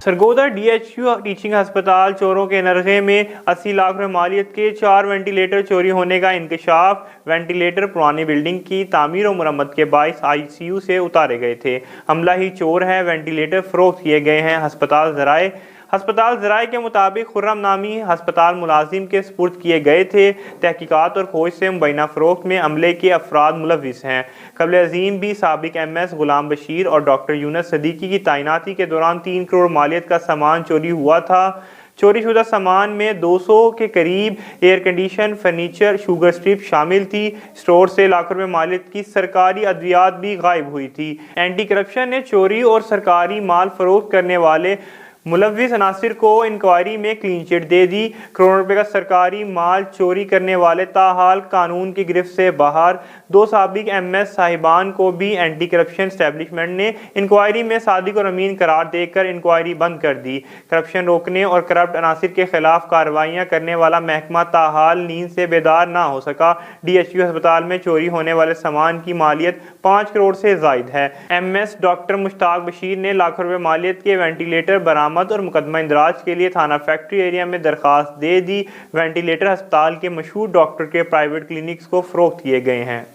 Sargodha DHU teaching अस्पताल चोरों के नरखे में 80 लाख रुपए मालियत के 4 वेंटिलेटर चोरी होने का इंकशाफ। वेंटिलेटर पुरानी बिल्डिंग की तामीर और मरम्मत के बाइस ICU से उतारे गए थे। हमला ही चोर है, वेंटिलेटर फरोख्त किए गए हैं। हस्पताल ज़राए के मुताबिक खुर्रम नामी हस्पताल मुलाजिम के सुपुर्द किए गए थे। तहकीकात और खोज से मुबैना फ़रोख्त में अमले के अफराद मुलविस हैं। कबल अज़ीम भी साबिक MS गुलाम बशीर और डॉक्टर यूनुस सदीकी की तैनाती के दौरान 3 करोड़ मालियत का सामान चोरी हुआ था। चोरी शुदा सामान में 200 के करीब air condition, furniture, sugar strip शामिल थी। स्टोर से लाखों रुपए मालियत की सरकारी अद्वियात भी गायब हुई थी। एंटी करप्शन ने चोरी और सरकारी माल फरोख्त करने वाले मुलविस अनासिर को इंक्वायरी में क्लीन चिट दे दी। करोड़ों रुपए का सरकारी माल चोरी करने वाले ताहाल कानून की गिरफ्त से बाहर। 2 साबिक MS साहिबान को भी एंटी करप्शन एस्टेब्लिशमेंट ने इंक्वायरी में सादिक और अमीन करार देकर इंक्वायरी बंद कर दी। करप्शन रोकने और करप्ट अनासिर के खिलाफ कार्रवाइयाँ करने वाला महकमा ताहाल नींद से बेदार ना हो सका। DHU अस्पताल में चोरी होने वाले सामान की मालियत 5 करोड़ से ज़ायद है। MS डॉक्टर मुश्ताक बशीर ने लाखों रुपए मालियत के वेंटिलेटर बरामद और मुकदमा इंदराज के लिए थाना फैक्ट्री एरिया में दरखास्त दे दी। वेंटिलेटर अस्पताल के मशहूर डॉक्टर के प्राइवेट क्लिनिक्स को फरोख्त किए गए हैं।